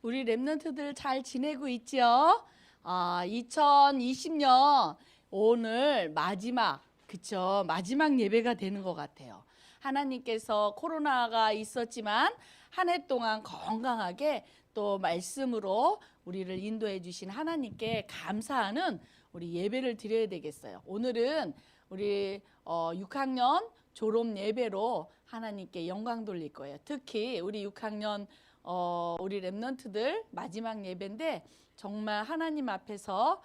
우리 랩런트들 잘 지내고 있죠? 2020년 오늘 마지막, 그쵸? 마지막 예배가 되는 것 같아요. 하나님께서 코로나가 있었지만 한 해 동안 건강하게 또 말씀으로 우리를 인도해 주신 하나님께 감사하는 우리 예배를 드려야 되겠어요. 오늘은 우리 6학년 졸업 예배로 하나님께 영광 돌릴 거예요. 특히 우리 6학년 우리 랩런트들 마지막 예배인데 정말 하나님 앞에서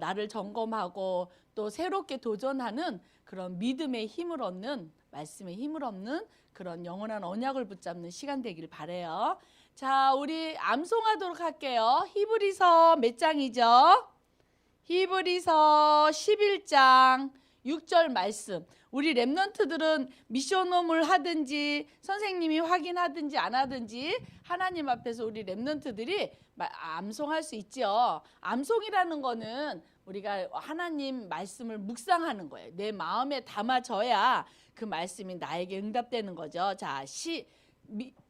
나를 점검하고 또 새롭게 도전하는 그런 믿음의 힘을 얻는, 말씀의 힘을 얻는 그런 영원한 언약을 붙잡는 시간 되길 바라요. 자, 우리 암송하도록 할게요. 히브리서 몇 장이죠? 히브리서 11장 6절 말씀. 우리 랩런트들은 미션홈을 하든지 선생님이 확인하든지 안 하든지 하나님 앞에서 우리 랩런트들이 암송할 수 있죠. 암송이라는 거는 우리가 하나님 말씀을 묵상하는 거예요. 내 마음에 담아져야 그 말씀이 나에게 응답되는 거죠. 자,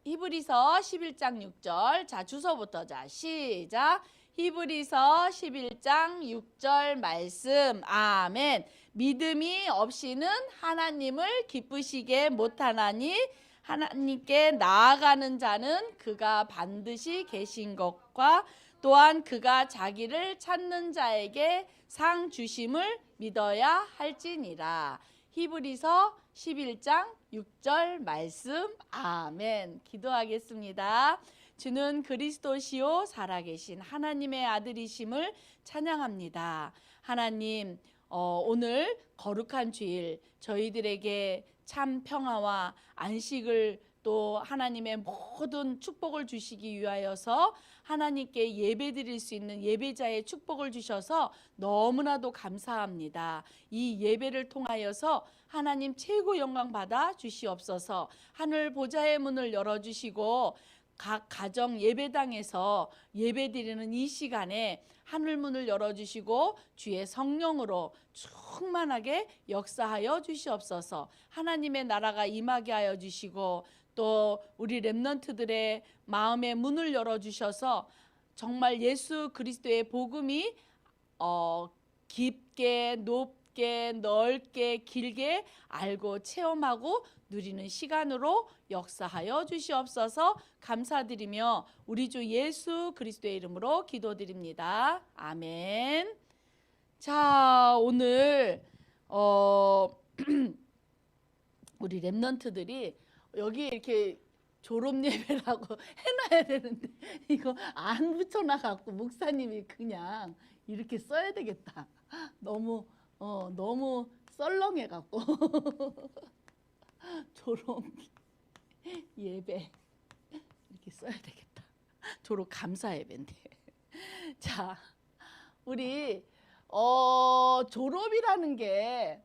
히브리서 11장 6절. 자, 주소부터. 자, 시작. 히브리서 11장 6절 말씀. 아멘. 믿음이 없이는 하나님을 기쁘시게 못하나니 하나님께 나아가는 자는 그가 반드시 계신 것과 또한 그가 자기를 찾는 자에게 상 주심을 믿어야 할지니라. 히브리서 11장 6절 말씀. 아멘. 기도하겠습니다. 주는 그리스도시요 살아계신 하나님의 아들이심을 찬양합니다. 하나님, 오늘 거룩한 주일 저희들에게 참 평화와 안식을 또 하나님의 모든 축복을 주시기 위하여서 하나님께 예배드릴 수 있는 예배자의 축복을 주셔서 너무나도 감사합니다. 이 예배를 통하여서 하나님 최고 영광 받아 주시옵소서. 하늘 보좌의 문을 열어주시고 각 가정 예배당에서 예배드리는 이 시간에 하늘문을 열어주시고 주의 성령으로 충만하게 역사하여 주시옵소서. 하나님의 나라가 임하게 하여 주시고 또 우리 랩런트들의 마음의 문을 열어주셔서 정말 예수 그리스도의 복음이 깊게 높게 넓게 길게 알고 체험하고 누리는 시간으로 역사하여 주시옵소서. 감사드리며 우리 주 예수 그리스도의 이름으로 기도드립니다. 아멘. 자, 오늘 우리 랩런트들이 여기 이렇게 졸업 예배라고 해놔야 되는데 이거 안 붙여놔갖고 목사님이 그냥 이렇게 써야 되겠다. 너무 썰렁해갖고 졸업 예배 이렇게 써야 되겠다. 졸업 감사 예배인데. 자, 우리 졸업이라는 게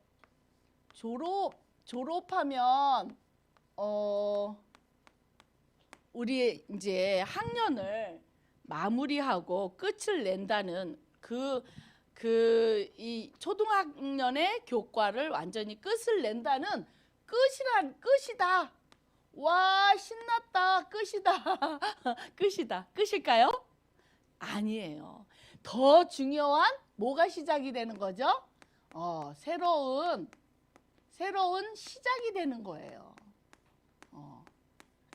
졸업하면 우리 이제 학년을 마무리하고 끝을 낸다는 이 초등학년의 교과를 완전히 끝을 낸다는 끝이다. 와, 신났다. 끝이다. 끝이다. 끝일까요? 아니에요. 더 중요한 뭐가 시작이 되는 거죠? 새로운 시작이 되는 거예요.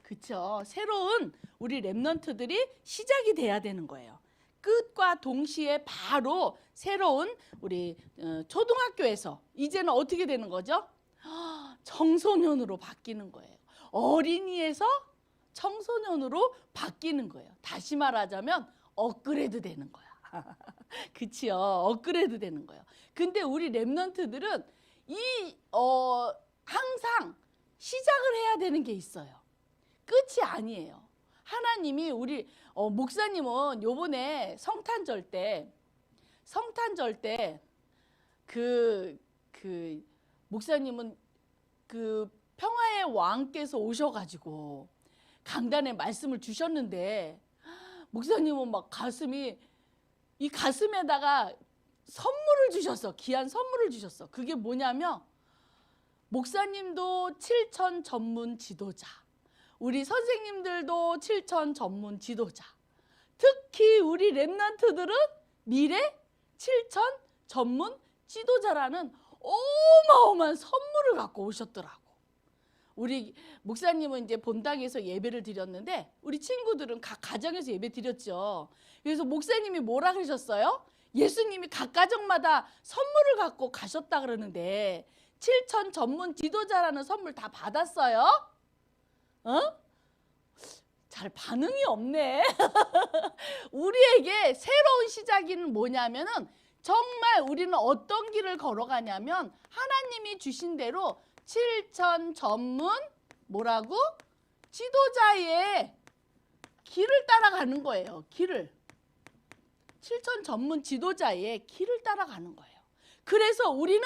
그쵸? 새로운 우리 랩런트들이 시작이 돼야 되는 거예요. 끝과 동시에 바로 새로운 우리 초등학교에서 이제는 어떻게 되는 거죠? 청소년으로 바뀌는 거예요. 어린이에서 청소년으로 바뀌는 거예요. 다시 말하자면 업그레이드 되는 거야. 그치요? 업그레이드 되는 거예요. 근데 우리 랩런트들은 항상 시작을 해야 되는 게 있어요. 끝이 아니에요. 하나님이 우리 목사님은 요번에 성탄절 때 목사님은 그 평화의 왕께서 오셔가지고 강단에 말씀을 주셨는데 목사님은 막 이 가슴에다가 선물을 주셨어. 귀한 선물을 주셨어. 그게 뭐냐면 목사님도 7천 전문 지도자, 우리 선생님들도 7천 전문 지도자, 특히 우리 랩런트들은 미래 7천 전문 지도자라는 어마어마한 선물을 갖고 오셨더라고. 우리 목사님은 이제 본당에서 예배를 드렸는데 우리 친구들은 각 가정에서 예배 드렸죠. 그래서 목사님이 뭐라 그러셨어요? 예수님이 각 가정마다 선물을 갖고 가셨다 그러는데 7천 전문 지도자라는 선물 다 받았어요? 어? 잘 반응이 없네. 우리에게 새로운 시작은 뭐냐면은 정말 우리는 어떤 길을 걸어가냐면 하나님이 주신 대로 7천 전문 뭐라고? 지도자의 길을 따라가는 거예요. 길을. 7천 전문 지도자의 길을 따라가는 거예요. 그래서 우리는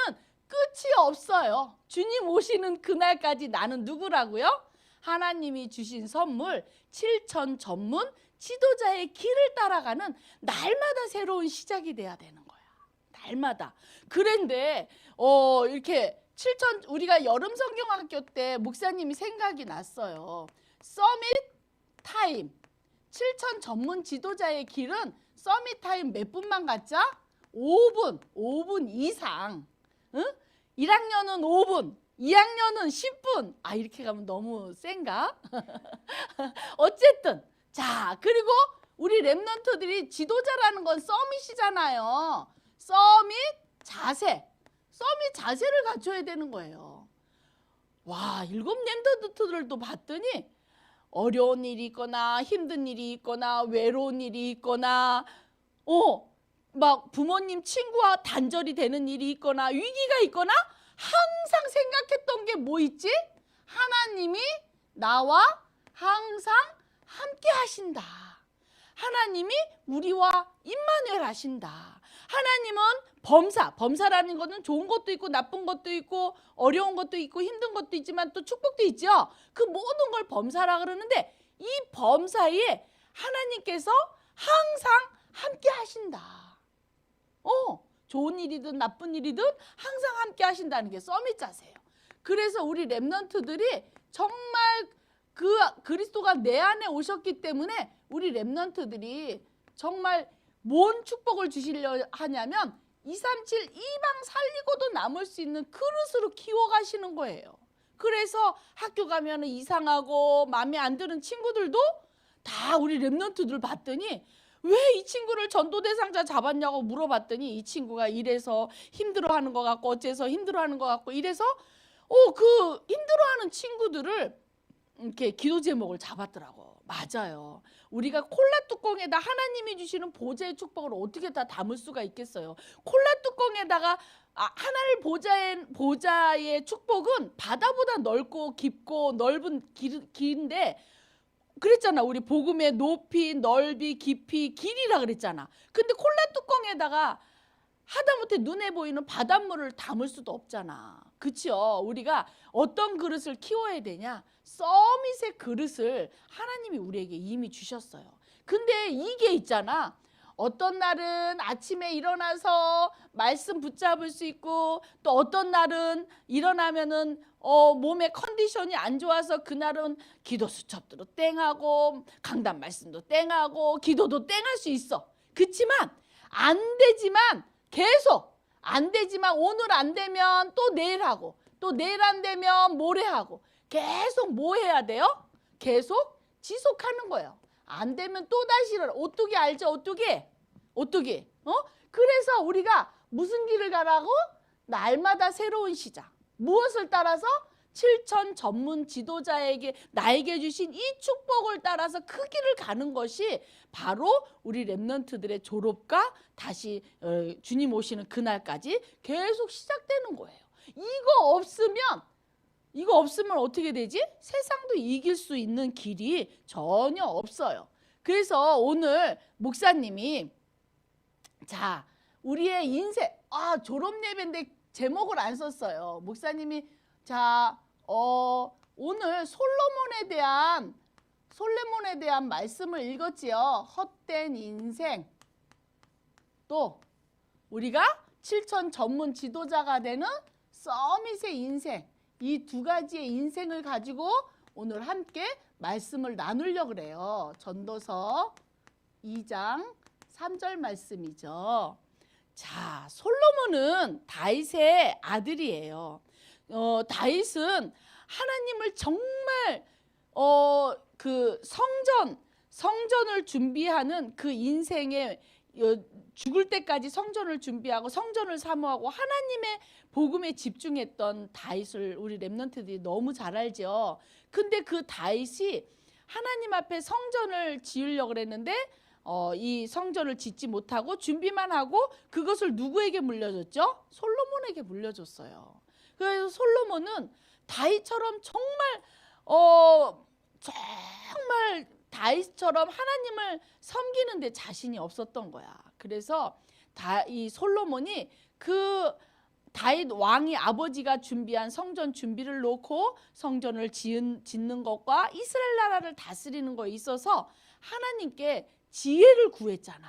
끝이 없어요. 주님 오시는 그날까지 나는 누구라고요? 하나님이 주신 선물 7천 전문 지도자의 길을 따라가는 날마다 새로운 시작이 돼야 되는 거야. 날마다. 그런데 이렇게 7천 우리가 여름 성경학교 때 목사님이 생각이 났어요. 서밋 타임 7천 전문 지도자의 길은 서밋 타임 몇 분만 갖자? 5분 이상. 응? 1학년은 5분, 2학년은 10분. 아, 이렇게 가면 너무 센가? 어쨌든 자, 그리고 우리 랩런트들이 지도자라는 건 서밋이잖아요. 서밋 자세를 갖춰야 되는 거예요. 와, 7 랩런트들도 봤더니 어려운 일이 있거나 힘든 일이 있거나 외로운 일이 있거나 막 부모님 친구와 단절이 되는 일이 있거나 위기가 있거나 항상 생각했던 게 뭐 있지? 하나님이 나와 항상 함께 하신다. 하나님이 우리와 임마누엘 하신다. 하나님은 범사라는 것은 좋은 것도 있고 나쁜 것도 있고 어려운 것도 있고 힘든 것도 있지만 또 축복도 있죠. 그 모든 걸 범사라 그러는데 이 범사에 하나님께서 항상 함께 하신다. 좋은 일이든 나쁜 일이든 항상 함께 하신다는 게 서밋 자세예요. 그래서 우리 랩런트들이 정말 그 그리스도가 내 안에 오셨기 때문에 우리 랩런트들이 정말 뭔 축복을 주시려 하냐면 237 이방 살리고도 남을 수 있는 그릇으로 키워가시는 거예요. 그래서 학교 가면 이상하고 마음에 안 드는 친구들도 다 우리 랩런트들 봤더니 왜 이 친구를 전도 대상자 잡았냐고 물어봤더니 이 친구가 이래서 힘들어하는 것 같고 어째서 힘들어하는 것 같고 이래서 그 힘들어하는 친구들을 이렇게 기도 제목을 잡았더라고. 맞아요. 우리가 콜라 뚜껑에다 하나님이 주시는 보좌의 축복을 어떻게 다 담을 수가 있겠어요. 콜라 뚜껑에다가 하나님 보좌의 축복은 바다보다 넓고 깊고 넓은 길인데 그랬잖아. 우리 복음의 높이, 넓이, 깊이, 길이라 그랬잖아. 근데 콜라 뚜껑에다가 하다못해 눈에 보이는 바닷물을 담을 수도 없잖아. 그치요? 우리가 어떤 그릇을 키워야 되냐? 서밋의 그릇을 하나님이 우리에게 이미 주셨어요. 근데 이게 있잖아. 어떤 날은 아침에 일어나서 말씀 붙잡을 수 있고 또 어떤 날은 일어나면은 몸의 컨디션이 안 좋아서 그날은 기도 수첩도 땡하고 강단 말씀도 땡하고 기도도 땡할 수 있어. 그치만 안 되지만 계속 안 되지만 오늘 안 되면 또 내일 하고 또 내일 안 되면 모레 하고 계속 뭐 해야 돼요? 계속 지속하는 거예요. 안 되면 또 다시 일어나. 오뚜기 알죠? 오뚜기. 그래서 우리가 무슨 길을 가라고? 날마다 새로운 시작. 무엇을 따라서? 7천 전문 지도자에게 나에게 주신 이 축복을 따라서 그 길을 가는 것이 바로 우리 랩런트들의 졸업과 다시 주님 오시는 그날까지 계속 시작되는 거예요. 이거 없으면 어떻게 되지? 세상도 이길 수 있는 길이 전혀 없어요. 그래서 오늘 목사님이 자, 우리의 인생 졸업 예배인데 제목을 안 썼어요. 목사님이 자, 오늘 솔로몬에 대한 말씀을 읽었지요. 헛된 인생. 또 우리가 7천 전문 지도자가 되는 서밋의 인생. 이 두 가지의 인생을 가지고 오늘 함께 말씀을 나누려고 그래요. 전도서 2장 3절 말씀이죠. 자, 솔로몬은 다윗의 아들이에요. 다윗은 하나님을 정말 그 성전을 준비하는 그 인생에 죽을 때까지 성전을 준비하고 성전을 사모하고 하나님의 복음에 집중했던 다윗을 우리 렘넌트들이 너무 잘 알죠. 근데 그 다윗이 하나님 앞에 성전을 지으려고 그랬는데 이 성전을 짓지 못하고 준비만 하고 그것을 누구에게 물려줬죠? 솔로몬에게 물려줬어요. 그래서 솔로몬은 다윗처럼 정말 다윗처럼 하나님을 섬기는데 자신이 없었던 거야. 그래서 이 솔로몬이 그 다윗 왕이 아버지가 준비한 성전 준비를 놓고 성전을 짓는 것과 이스라엘 나라를 다스리는 거에 있어서 하나님께 지혜를 구했잖아.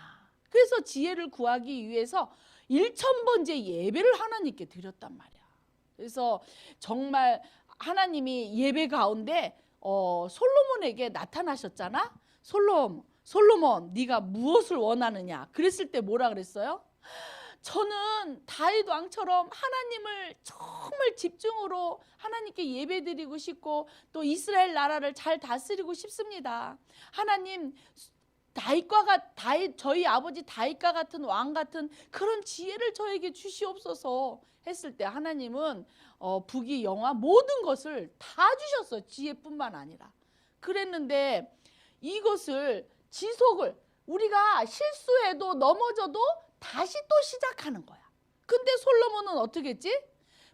그래서 지혜를 구하기 위해서 1000번째 예배를 하나님께 드렸단 말이야. 그래서 정말 하나님이 예배 가운데 솔로몬에게 나타나셨잖아. 솔로몬 네가 무엇을 원하느냐. 그랬을 때 뭐라 그랬어요? 저는 다윗 왕처럼 하나님을 정말 집중으로 하나님께 예배드리고 싶고 또 이스라엘 나라를 잘 다스리고 싶습니다. 하나님 저희 아버지 다윗과 같은 왕 같은 그런 지혜를 저에게 주시옵소서 했을 때 하나님은 부귀 영화 모든 것을 다 주셨어요. 지혜뿐만 아니라. 그랬는데 이것을 지속을 우리가 실수해도 넘어져도 다시 또 시작하는 거야. 근데 솔로몬은 어떻게 했지?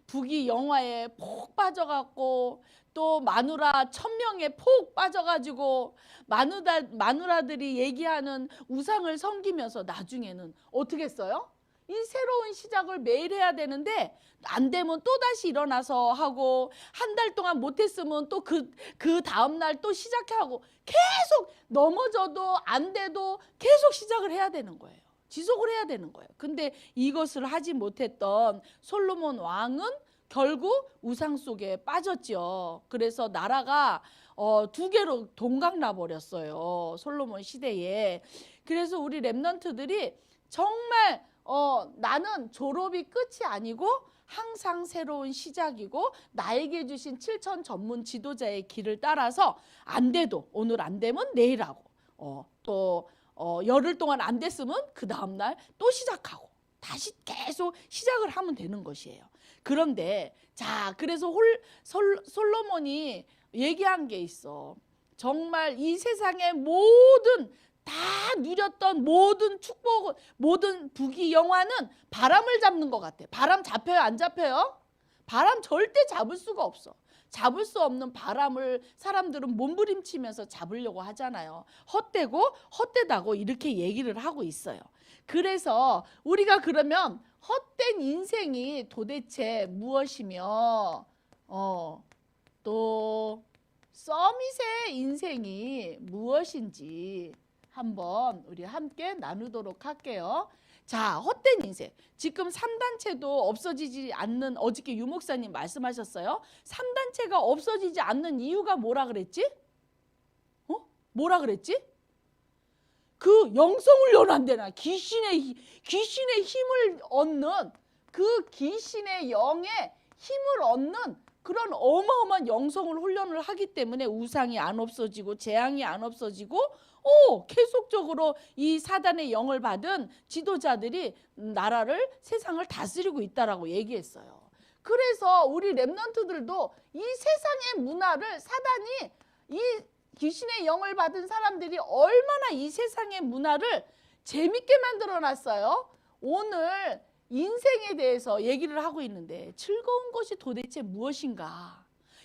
부귀 영화에 폭 빠져갖고 또 마누라 1000명에 폭 빠져가지고 마누라들이 얘기하는 우상을 섬기면서 나중에는 어떻게 했어요? 이 새로운 시작을 매일 해야 되는데 안 되면 또 다시 일어나서 하고 한 달 동안 못했으면 또 그 다음날 또 시작하고 계속 넘어져도 안 돼도 계속 시작을 해야 되는 거예요. 지속을 해야 되는 거예요. 근데 이것을 하지 못했던 솔로몬 왕은 결국 우상 속에 빠졌죠. 그래서 나라가 두 개로 동강나 버렸어요. 솔로몬 시대에. 그래서 우리 렘넌트들이 정말 나는 졸업이 끝이 아니고 항상 새로운 시작이고 나에게 주신 7000 전문 지도자의 길을 따라서 안 돼도 오늘 안 되면 내일 하고 또 열흘 동안 안 됐으면 그 다음날 또 시작하고 다시 계속 시작을 하면 되는 것이에요. 그런데 자 그래서 솔로몬이 얘기한 게 있어. 정말 이 세상의 모든 다 누렸던 모든 축복 모든 부귀 영화는 바람을 잡는 것 같아. 바람 잡혀요 안 잡혀요? 바람 절대 잡을 수가 없어. 잡을 수 없는 바람을 사람들은 몸부림치면서 잡으려고 하잖아요. 헛되다고 이렇게 얘기를 하고 있어요. 그래서 우리가 그러면 헛된 인생이 도대체 무엇이며 또 서밋의 인생이 무엇인지 한번 우리 함께 나누도록 할게요. 자, 헛된 인생. 지금 3단체도 없어지지 않는 어저께 유 목사님 말씀하셨어요. 3단체가 없어지지 않는 이유가 뭐라 그랬지? 뭐라 그랬지? 그 영성훈련한대나 귀신의 힘을 얻는 그 귀신의 영의 힘을 얻는 그런 어마어마한 영성을 훈련을 하기 때문에 우상이 안 없어지고 재앙이 안 없어지고 계속적으로 이 사단의 영을 받은 지도자들이 나라를 세상을 다스리고 있다라고 얘기했어요. 그래서 우리 렘넌트들도 이 세상의 문화를 사단이 이 귀신의 영을 받은 사람들이 얼마나 이 세상의 문화를 재밌게 만들어놨어요. 오늘 인생에 대해서 얘기를 하고 있는데 즐거운 것이 도대체 무엇인가?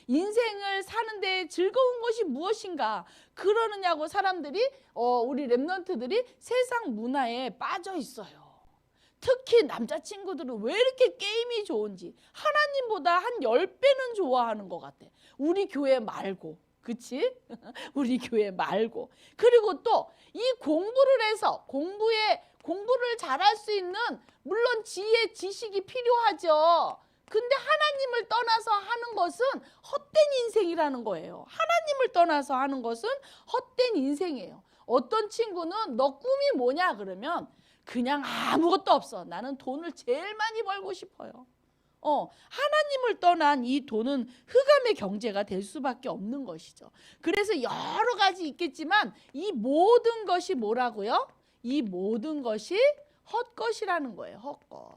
인생을 사는데 즐거운 것이 무엇인가? 그러느냐고 사람들이 우리 렘넌트들이 세상 문화에 빠져 있어요. 특히 남자친구들은 왜 이렇게 게임이 좋은지 하나님보다 한 10배는 좋아하는 것 같아. 우리 교회 말고. 그치? 우리 교회 말고. 그리고 또 이 공부를 해서 공부를 잘할 수 있는 물론 지혜, 지식이 필요하죠. 근데 하나님을 떠나서 하는 것은 헛된 인생이라는 거예요. 하나님을 떠나서 하는 것은 헛된 인생이에요. 어떤 친구는 너 꿈이 뭐냐 그러면 그냥 아무것도 없어. 나는 돈을 제일 많이 벌고 싶어요. 하나님을 떠난 이 돈은 흑암의 경제가 될 수밖에 없는 것이죠. 그래서 여러 가지 있겠지만 이 모든 것이 뭐라고요? 이 모든 것이 헛것이라는 거예요. 헛것.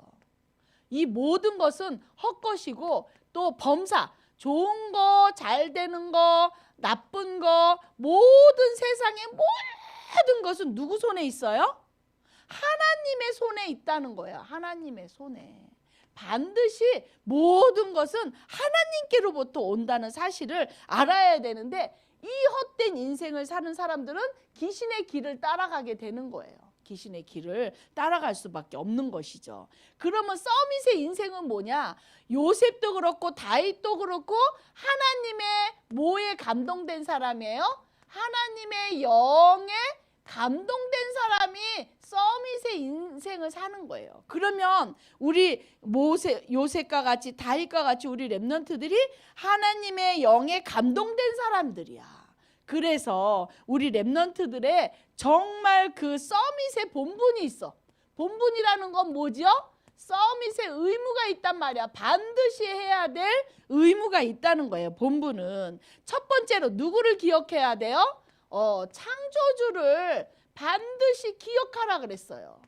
이 모든 것은 헛것이고 또 범사, 좋은 거, 잘 되는 거, 나쁜 거, 모든 세상의 모든 것은 누구 손에 있어요? 하나님의 손에 있다는 거예요. 하나님의 손에. 반드시 모든 것은 하나님께로부터 온다는 사실을 알아야 되는데 이 헛된 인생을 사는 사람들은 귀신의 길을 따라가게 되는 거예요. 귀신의 길을 따라갈 수밖에 없는 것이죠. 그러면 서밋의 인생은 뭐냐? 요셉도 그렇고 다윗도 그렇고 하나님의 뭐에 감동된 사람이에요? 하나님의 영에 감동된 사람이 서밋의 인생을 사는 거예요. 그러면 우리 요셉과 같이 다윗과 같이 우리 렘넌트들이 하나님의 영에 감동된 사람들이야. 그래서 우리 렘넌트들의 정말 그 서밋의 본분이 있어. 본분이라는 건 뭐죠? 서밋의 의무가 있단 말이야. 반드시 해야 될 의무가 있다는 거예요. 본분은. 첫 번째로 누구를 기억해야 돼요? 창조주를 반드시 기억하라 그랬어요.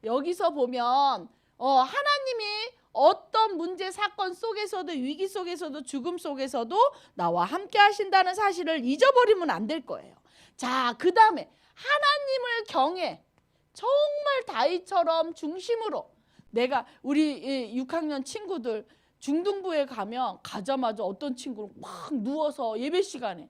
여기서 보면 하나님이 어떤 문제 사건 속에서도 위기 속에서도 죽음 속에서도 나와 함께 하신다는 사실을 잊어버리면 안 될 거예요. 자, 그 다음에 하나님을 경외. 정말 다윗처럼 중심으로 내가 우리 6학년 친구들 중등부에 가자마자 어떤 친구는 막 누워서 예배 시간에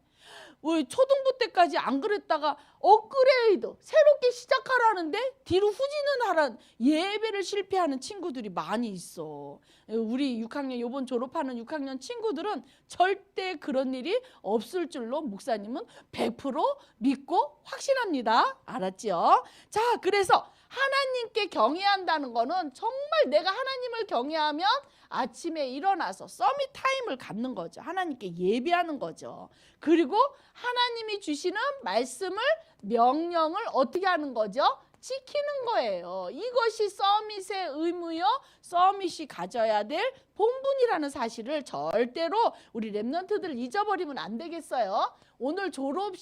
우리 초등부 때까지 안 그랬다가 업그레이드 새롭게 시작하라는데 뒤로 후진은 하란 예배를 실패하는 친구들이 많이 있어. 우리 6학년 이번 졸업하는 6학년 친구들은 절대 그런 일이 없을 줄로 목사님은 100% 믿고 확신합니다. 알았죠? 자, 그래서 하나님께 경외한다는 거는 정말 내가 하나님을 경외하면 아침에 일어나서 서밋 타임을 갖는 거죠. 하나님께 예배하는 거죠. 그리고 하나님이 주시는 말씀을 명령을 어떻게 하는 거죠? 지키는 거예요. 이것이 서밋의 의무요. 서밋이 가져야 될 본분이라는 사실을 절대로 우리 렘넌트들 잊어버리면 안 되겠어요. 오늘 졸업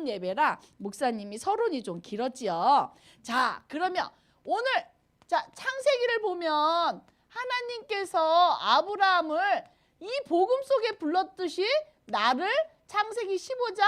예배라 목사님이 서론이 좀 길었지요. 자, 그러면 오늘 창세기를 보면 하나님께서 아브라함을 이 복음 속에 불렀듯이 나를 창세기 15장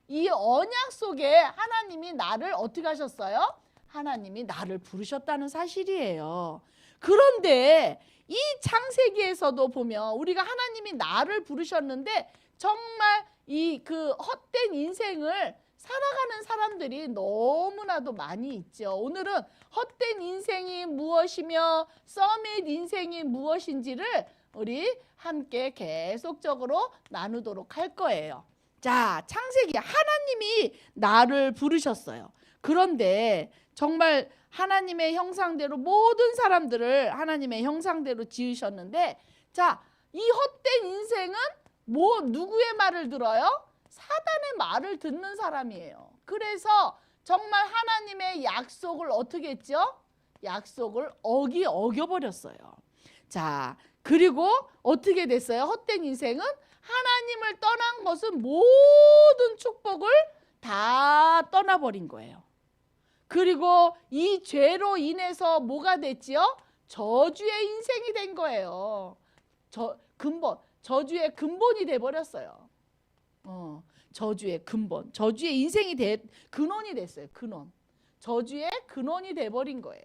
이 언약 속에 하나님이 나를 어떻게 하셨어요? 하나님이 나를 부르셨다는 사실이에요. 그런데 이 창세기에서도 보면 우리가 하나님이 나를 부르셨는데 정말 이 그 헛된 인생을 살아가는 사람들이 너무나도 많이 있죠. 오늘은 헛된 인생이 무엇이며 서밋 인생이 무엇인지를 우리 함께 계속적으로 나누도록 할 거예요. 자, 창세기 하나님이 나를 부르셨어요. 그런데 정말 하나님의 형상대로 모든 사람들을 하나님의 형상대로 지으셨는데 자, 이 헛된 인생은 누구의 말을 들어요? 사단의 말을 듣는 사람이에요. 그래서 정말 하나님의 약속을 어떻게 했죠? 약속을 어겨버렸어요. 자, 그리고 어떻게 됐어요? 헛된 인생은 하나님을 떠난 것은 모든 축복을 다 떠나버린 거예요. 그리고 이 죄로 인해서 뭐가 됐지요? 저주의 인생이 된 거예요. 저주의 근본이 돼버렸어요. 저주의 근본, 저주의 인생이 근원이 됐어요. 근원. 저주의 근원이 돼버린 거예요.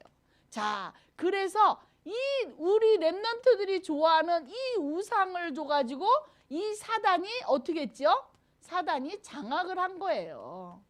자, 그래서 이 우리 렘넌트들이 좋아하는 이 우상을 줘가지고 이 사단이 어떻게 했죠? 사단이 장악을 한 거예요.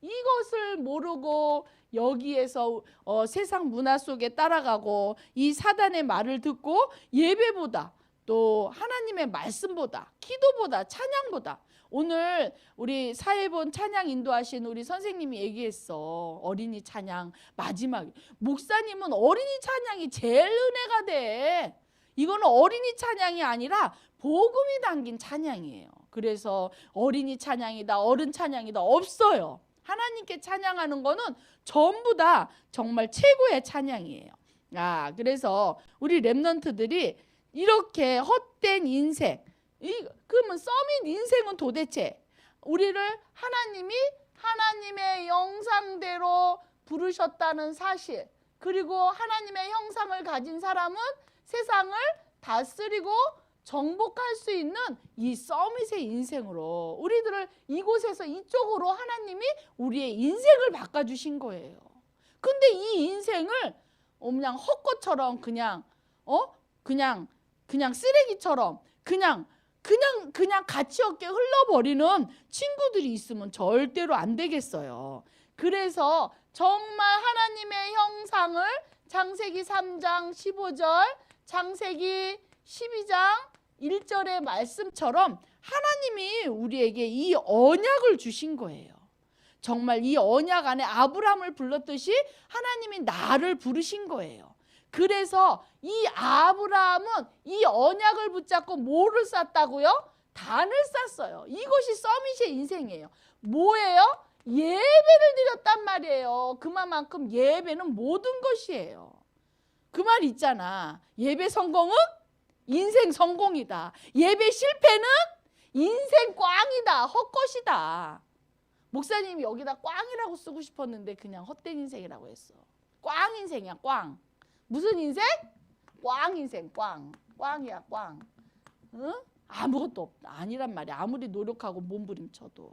이것을 모르고 여기에서 세상 문화 속에 따라가고 이 사단의 말을 듣고 예배보다 또 하나님의 말씀보다 기도보다 찬양보다 오늘 우리 사회본 찬양 인도하신 우리 선생님이 얘기했어. 어린이 찬양 마지막 목사님은 어린이 찬양이 제일 은혜가 돼. 이거는 어린이 찬양이 아니라 복음이 담긴 찬양이에요. 그래서 어린이 찬양이다, 어른 찬양이다 없어요. 하나님께 찬양하는 거는 전부 다 정말 최고의 찬양이에요. 그래서 우리 렘넌트들이 이렇게 헛된 인생, 그러면 서밋 인생은 도대체 우리를 하나님이 하나님의 영상대로 부르셨다는 사실, 그리고 하나님의 형상을 가진 사람은 세상을 다스리고 정복할 수 있는 이 서밋의 인생으로 우리들을 이곳에서 이쪽으로 하나님이 우리의 인생을 바꿔주신 거예요. 근데 이 인생을 그냥 헛것처럼 그냥 쓰레기처럼 그냥 가치 없게 흘러버리는 친구들이 있으면 절대로 안 되겠어요. 그래서 정말 하나님의 형상을 창세기 3장 15절, 창세기 12장 1절의 말씀처럼 하나님이 우리에게 이 언약을 주신 거예요. 정말 이 언약 안에 아브라함을 불렀듯이 하나님이 나를 부르신 거예요. 그래서 이 아브라함은 이 언약을 붙잡고 뭐를 쌌다고요? 단을 쌌어요. 이것이 서밋의 인생이에요. 뭐예요? 예배를 드렸단 말이에요. 그만큼 예배는 모든 것이에요. 그 말 있잖아. 예배 성공은 인생 성공이다. 예배 실패는 인생 꽝이다. 헛것이다. 목사님이 여기다 꽝이라고 쓰고 싶었는데 그냥 헛된 인생이라고 했어. 꽝 인생이야, 꽝. 무슨 인생? 꽝 인생, 꽝. 꽝이야, 꽝. 응? 아무것도 없다. 아니란 말이야. 아무리 노력하고 몸부림쳐도.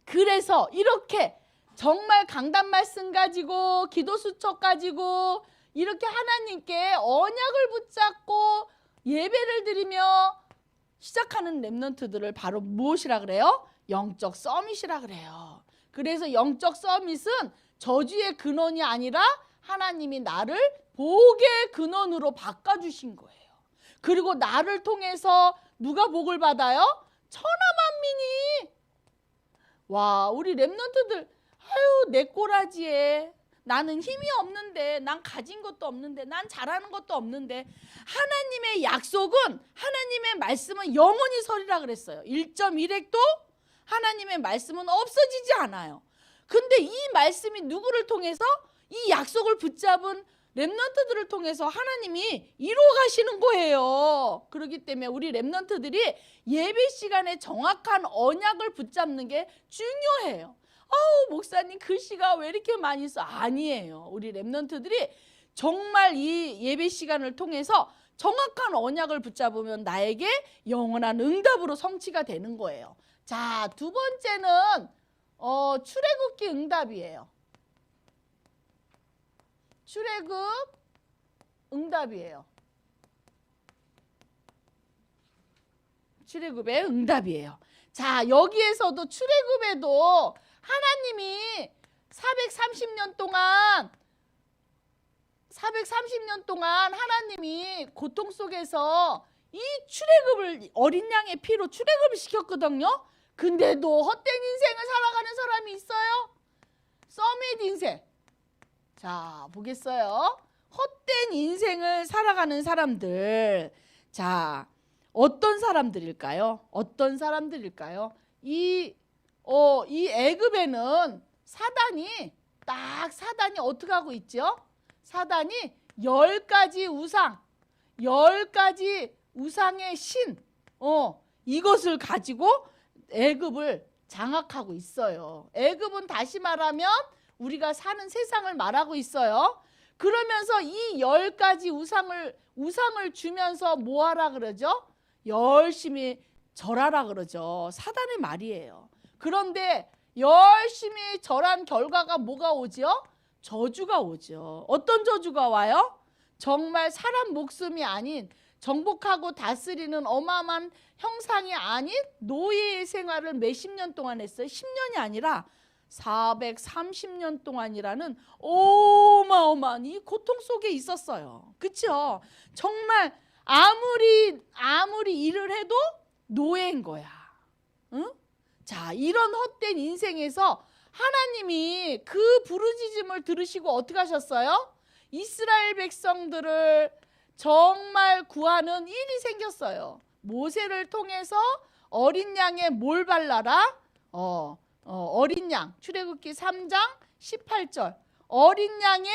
그래서 이렇게 정말 강단 말씀 가지고 기도 수첩 가지고 이렇게 하나님께 언약을 붙잡고 예배를 드리며 시작하는 렘넌트들을 바로 무엇이라 그래요? 영적 서밋이라 그래요. 그래서 영적 서밋은 저주의 근원이 아니라 하나님이 나를 복의 근원으로 바꿔주신 거예요. 그리고 나를 통해서 누가 복을 받아요? 천하만민이. 와, 우리 렘넌트들, 아유, 내 꼬라지에 나는 힘이 없는데, 난 가진 것도 없는데, 난 잘하는 것도 없는데, 하나님의 약속은, 하나님의 말씀은 영원히 서리라 그랬어요. 1.1핵도 하나님의 말씀은 없어지지 않아요. 근데 이 말씀이 누구를 통해서? 이 약속을 붙잡은 렘넌트들을 통해서 하나님이 이루어 가시는 거예요. 그렇기 때문에 우리 렘넌트들이 예배 시간에 정확한 언약을 붙잡는 게 중요해요. 아우, 목사님 글씨가 왜 이렇게 많이 써? 아니에요. 우리 렘넌트들이 정말 이 예배 시간을 통해서 정확한 언약을 붙잡으면 나에게 영원한 응답으로 성취가 되는 거예요. 자, 두 번째는 출애굽기 응답이에요. 출애굽 응답이에요. 출애굽의 응답이에요. 자, 여기에서도 출애굽에도 하나님이 430년 동안 하나님이 고통 속에서 이 출애굽을 어린 양의 피로 출애굽을 시켰거든요. 근데도 헛된 인생을 살아가는 사람이 있어요. 서밋 인생. 자, 보겠어요. 헛된 인생을 살아가는 사람들. 자, 어떤 사람들일까요? 어떤 사람들일까요? 이 애굽에는 사단이 어떻게 하고 있죠? 사단이 10가지 우상의 신, 이것을 가지고 애굽을 장악하고 있어요. 애굽은 다시 말하면 우리가 사는 세상을 말하고 있어요. 그러면서 이 10가지 우상을 주면서 뭐 하라 그러죠? 열심히 절하라 그러죠. 사단의 말이에요. 그런데 열심히 절한 결과가 뭐가 오죠? 저주가 오죠. 어떤 저주가 와요? 정말 사람 목숨이 아닌 정복하고 다스리는 어마어마한 형상이 아닌 노예의 생활을 몇십 년 동안 했어요. 10년이 아니라 430년 동안이라는 어마어마한 이 고통 속에 있었어요. 그렇죠? 정말 아무리 일을 해도 노예인 거야. 응? 자, 이런 헛된 인생에서 하나님이 그 부르짖음을 들으시고 어떻게 하셨어요? 이스라엘 백성들을 정말 구하는 일이 생겼어요. 모세를 통해서 어린 양에 뭘 발라라? 어린 양, 출애굽기 3장 18절. 어린 양의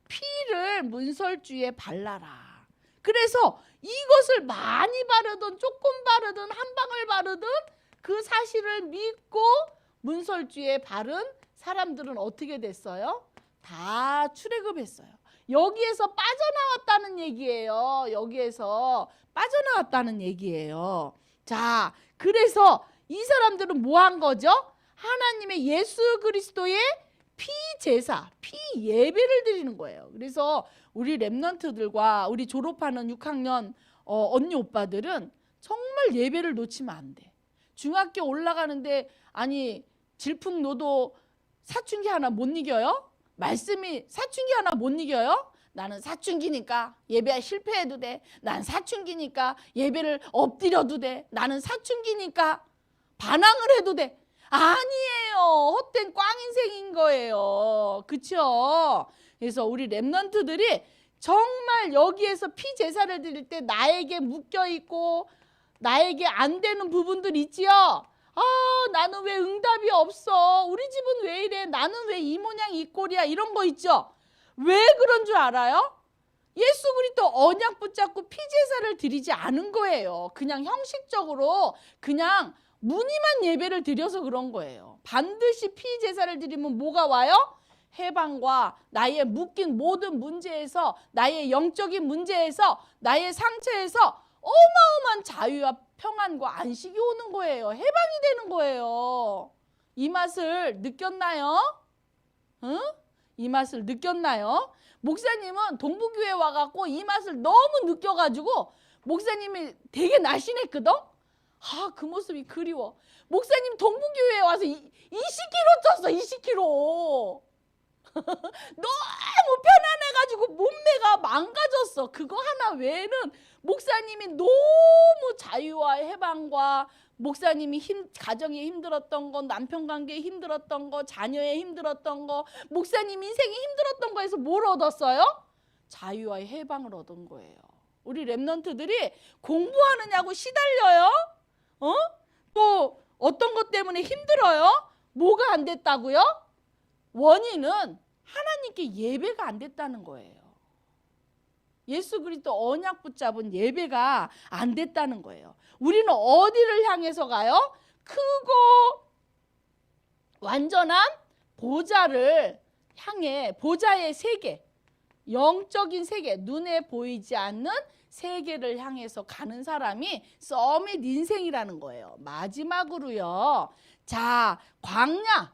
피를 문설주에 발라라. 그래서 이것을 많이 바르든 조금 바르든 한 방울 바르든 그 사실을 믿고 문설주에 바른 사람들은 어떻게 됐어요? 다 출애굽했어요. 여기에서 빠져나왔다는 얘기예요. 여기에서 빠져나왔다는 얘기예요. 자, 그래서 이 사람들은 뭐 한 거죠? 하나님의 예수 그리스도의 피제사, 피예배를 드리는 거예요. 그래서 우리 랩런트들과 우리 졸업하는 6학년 언니 오빠들은 정말 예배를 놓치면 안 돼. 중학교 올라가는데 아니 질풍노도 사춘기 하나 못 이겨요? 말씀이 사춘기 하나 못 이겨요? 나는 사춘기니까 예배 실패해도 돼. 난 사춘기니까 예배를 엎드려도 돼. 나는 사춘기니까 반항을 해도 돼. 아니에요. 헛된 꽝 인생인 거예요. 그쵸? 그래서 우리 랩런트들이 정말 여기에서 피제사를 드릴 때 나에게 묶여있고 나에게 안 되는 부분들 있지요? 아, 나는 왜 응답이 없어? 우리 집은 왜 이래? 나는 왜 이 모양 이 꼴이야? 이런 거 있죠? 왜 그런 줄 알아요? 예수 그리스도 언약 붙잡고 피제사를 드리지 않은 거예요. 그냥 형식적으로 그냥 무늬만 예배를 드려서 그런 거예요. 반드시 피제사를 드리면 뭐가 와요? 해방과 나의 묶인 모든 문제에서, 나의 영적인 문제에서, 나의 상처에서 어마어마한 자유와 평안과 안식이 오는 거예요. 해방이 되는 거예요. 이 맛을 느꼈나요? 응? 이 맛을 느꼈나요? 목사님은 동부교회 와갖고 이 맛을 너무 느껴가지고 목사님이 되게 날씬했거든? 그 모습이 그리워. 목사님 동부교회에 와서 20kg 쪘어. 20kg. 너무 편안해가지고 몸매가 망가졌어. 그거 하나 외에는 목사님이 너무 자유와 해방과 목사님이 가정에 힘들었던 거, 남편 관계에 힘들었던 거, 자녀에 힘들었던 거, 목사님 인생이 힘들었던 거에서 뭘 얻었어요? 자유와 해방을 얻은 거예요. 우리 랩런트들이 공부하느냐고 시달려요? 또 어떤 것 때문에 힘들어요? 뭐가 안 됐다고요? 원인은 하나님께 예배가 안 됐다는 거예요. 예수 그리스도 언약 붙잡은 예배가 안 됐다는 거예요. 우리는 어디를 향해서 가요? 크고 완전한 보좌를 향해, 보좌의 세계, 영적인 세계, 눈에 보이지 않는 세계를 향해서 가는 사람이 서밋 인생이라는 거예요. 마지막으로요. 자, 광야.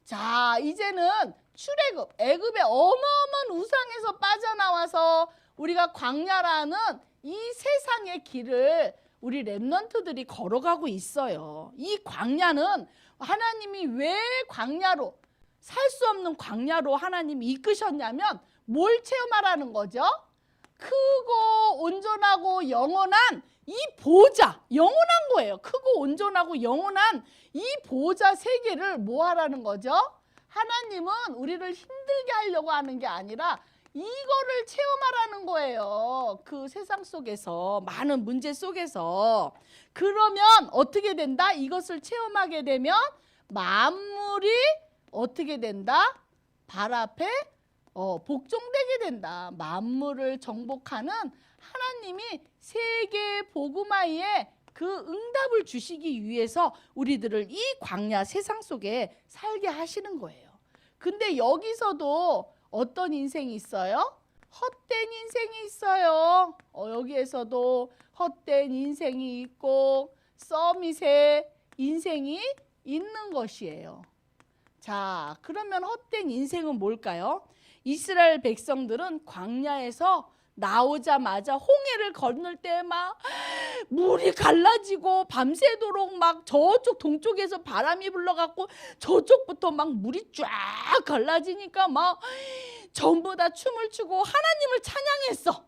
자, 이제는 출애굽, 애굽의 어마어마한 우상에서 빠져나와서 우리가 광야라는 이 세상의 길을 우리 랩런트들이 걸어가고 있어요. 이 광야는 하나님이 왜 광야로, 살 수 없는 광야로 하나님이 이끄셨냐면 뭘 체험하라는 거죠? 크고 온전하고 영원한 이 보좌, 영원한 거예요. 크고 온전하고 영원한 이 보좌 세계를 뭐 하라는 거죠? 하나님은 우리를 힘들게 하려고 하는 게 아니라 이거를 체험하라는 거예요. 그 세상 속에서, 많은 문제 속에서. 그러면 어떻게 된다? 이것을 체험하게 되면 만물이 어떻게 된다? 발 앞에 복종되게 된다. 만물을 정복하는 하나님이 세계 복음화에 그 응답을 주시기 위해서 우리들을 이 광야 세상 속에 살게 하시는 거예요. 근데 여기서도 어떤 인생이 있어요? 헛된 인생이 있어요. 여기에서도 헛된 인생이 있고 서밋의 인생이 있는 것이에요. 자, 그러면 헛된 인생은 뭘까요? 이스라엘 백성들은 광야에서 나오자마자 홍해를 건널 때 막 물이 갈라지고 밤새도록 막 저쪽 동쪽에서 바람이 불러갖고 저쪽부터 막 물이 쫙 갈라지니까 막 전부 다 춤을 추고 하나님을 찬양했어.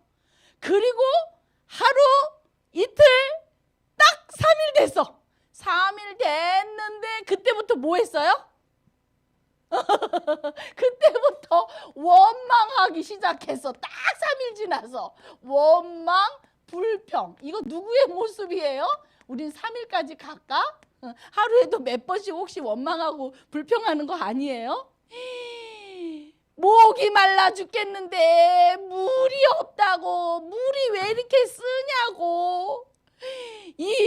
그리고 하루 이틀 딱 3일 됐어. 3일 됐는데 그때부터 뭐 했어요? 그때부터 원망하기 시작했어. 딱 3일 지나서 원망, 불평. 이거 누구의 모습이에요? 우린 3일까지 갈까? 하루에도 몇 번씩 혹시 원망하고 불평하는 거 아니에요? 목이 말라 죽겠는데 물이 없다고. 물이 왜 이렇게 쓰냐고.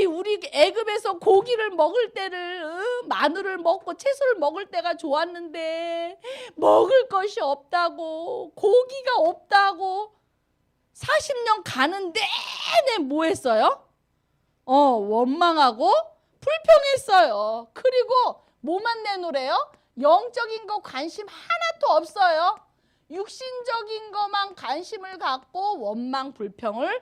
우리 애굽에서 고기를 먹을 때를 마늘을 먹고 채소를 먹을 때가 좋았는데 먹을 것이 없다고. 고기가 없다고. 40년 가는 내내 뭐 했어요? 원망하고 불평했어요. 그리고 뭐만 내놓으래요? 영적인 거 관심 하나도 없어요. 육신적인 것만 관심을 갖고 원망 불평을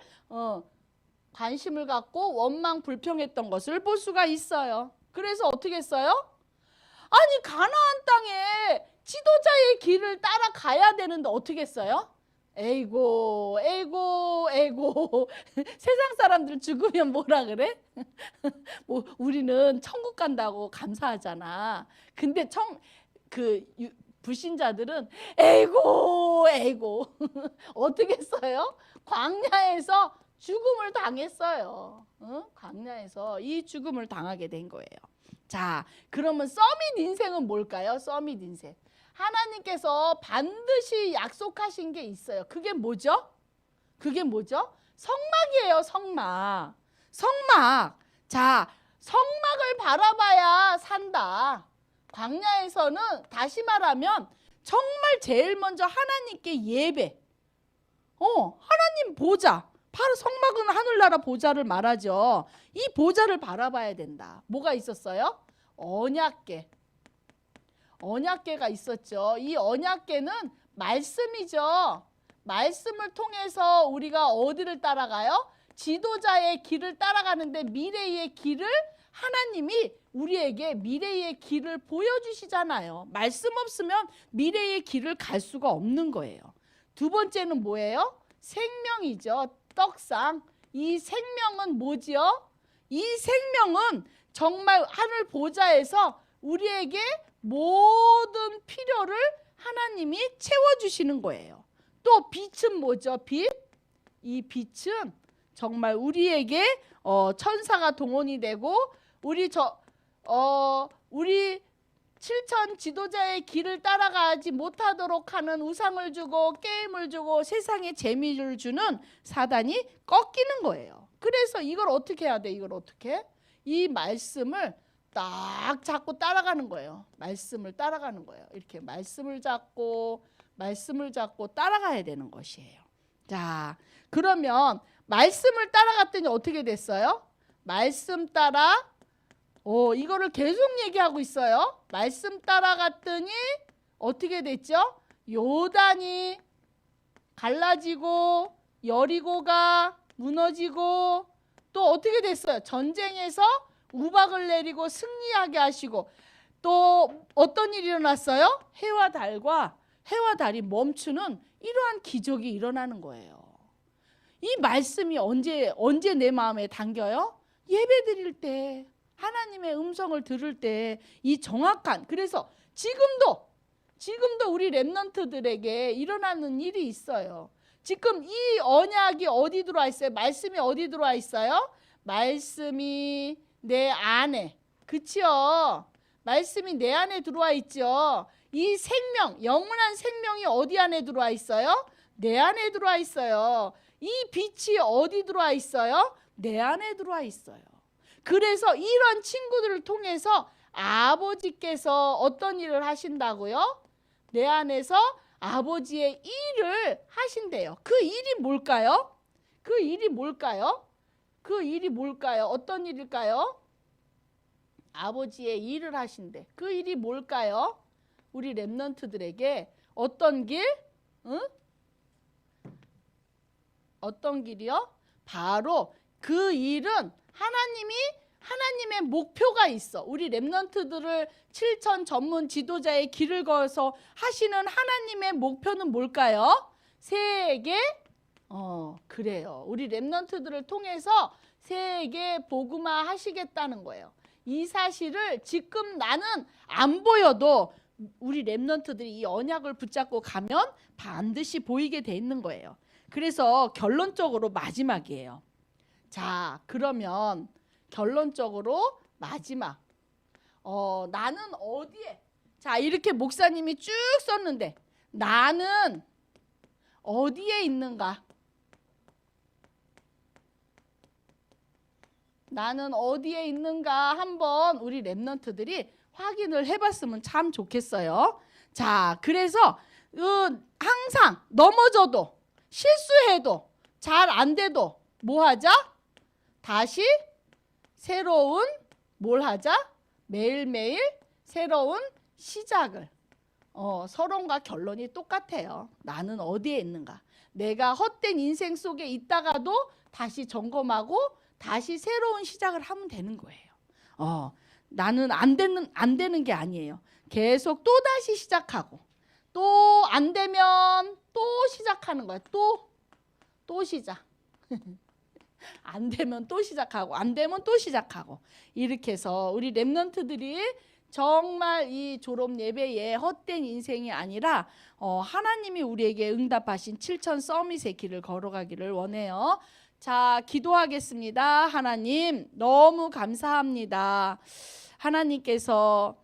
관심을 갖고 원망 불평했던 것을 볼 수가 있어요. 그래서 어떻게 했어요? 아니 가나안 땅에 지도자의 길을 따라가야 되는데 어떻게 했어요? 에이고 세상 사람들 죽으면 뭐라 그래? 뭐 우리는 천국 간다고 감사하잖아. 근데 불신자들은 에이고 어떻게 했어요? 광야에서 죽음을 당했어요. 광야에서 이 죽음을 당하게 된 거예요. 자, 그러면 서밋 인생은 뭘까요? 서밋 인생. 하나님께서 반드시 약속하신 게 있어요. 그게 뭐죠? 성막이에요. 성막. 자, 성막을 바라봐야 산다. 광야에서는 다시 말하면 정말 제일 먼저 하나님께 예배. 하나님 보좌. 바로 성막은 하늘나라 보좌를 말하죠. 이 보좌를 바라봐야 된다. 뭐가 있었어요? 언약궤가 있었죠. 이 언약궤는 말씀이죠. 말씀을 통해서 우리가 어디를 따라가요? 지도자의 길을 따라가는데 미래의 길을 하나님이 우리에게 미래의 길을 보여주시잖아요. 말씀 없으면 미래의 길을 갈 수가 없는 거예요. 두 번째는 뭐예요? 생명이죠. 떡상. 이 생명은 뭐지요? 이 생명은 정말 하늘 보좌에서 우리에게 모든 필요를 하나님이 채워주시는 거예요. 또 빛은 뭐죠? 빛. 이 빛은 정말 우리에게 천사가 동원이 되고 우리 7천 지도자의 길을 따라가지 못하도록 하는 우상을 주고 게임을 주고 세상에 재미를 주는 사단이 꺾이는 거예요. 그래서 이걸 어떻게 해야 돼? 이 말씀을 딱 잡고 따라가는 거예요. 말씀을 따라가는 거예요. 이렇게 말씀을 잡고 따라가야 되는 것이에요. 자, 그러면 말씀을 따라갔더니 어떻게 됐어요? 말씀 따라 이거를 계속 얘기하고 있어요. 말씀 따라갔더니 어떻게 됐죠? 요단이 갈라지고 여리고가 무너지고 또 어떻게 됐어요? 전쟁에서 우박을 내리고 승리하게 하시고 또 어떤 일이 일어났어요? 해와 달이 멈추는 이러한 기적이 일어나는 거예요. 이 말씀이 언제 내 마음에 담겨요? 예배 드릴 때, 하나님의 음성을 들을 때 이 정확한, 그래서 지금도 우리 랩런트들에게 일어나는 일이 있어요. 지금 이 언약이 어디 들어와 있어요? 말씀이 어디 들어와 있어요? 말씀이 내 안에, 그치요? 말씀이 내 안에 들어와 있죠. 이 생명, 영원한 생명이 어디 안에 들어와 있어요? 내 안에 들어와 있어요. 이 빛이 어디 들어와 있어요? 내 안에 들어와 있어요. 그래서 이런 친구들을 통해서 아버지께서 어떤 일을 하신다고요? 내 안에서 아버지의 일을 하신대요. 그 일이 뭘까요? 어떤 일일까요? 아버지의 일을 하신대. 그 일이 뭘까요? 우리 랩런트들에게 어떤 길? 어떤 길이요? 바로 그 일은 하나님의 목표가 있어. 우리 랩런트들을 7천 전문 지도자의 길을 걸어서 하시는 하나님의 목표는 뭘까요? 세계 그래요. 우리 랩런트들을 통해서 세계 복음화 하시겠다는 거예요. 이 사실을 지금 나는 안 보여도 우리 랩런트들이 이 언약을 붙잡고 가면 반드시 보이게 돼 있는 거예요. 그래서 결론적으로 마지막이에요. 자, 그러면 결론적으로 마지막 나는 어디에, 자, 이렇게 목사님이 쭉 썼는데 나는 어디에 있는가? 나는 어디에 있는가 한번 우리 랩런트들이 확인을 해봤으면 참 좋겠어요. 자, 그래서 항상 넘어져도 실수해도 잘 안 돼도 뭐 하자? 다시 새로운 뭘 하자? 매일매일 새로운 시작을. 서론과 결론이 똑같아요. 나는 어디에 있는가? 내가 헛된 인생 속에 있다가도 다시 점검하고 다시 새로운 시작을 하면 되는 거예요. 나는 안 되는 게 아니에요. 계속 또 다시 시작하고 또 안 되면 또 시작하는 거야. 또 시작. 안 되면 또 시작하고 안 되면 또 시작하고 이렇게 해서 우리 랩런트들이 정말 이 졸업 예배에 헛된 인생이 아니라 하나님이 우리에게 응답하신 7천 서밋의 길을 걸어가기를 원해요. 자, 기도하겠습니다. 하나님 너무 감사합니다. 하나님께서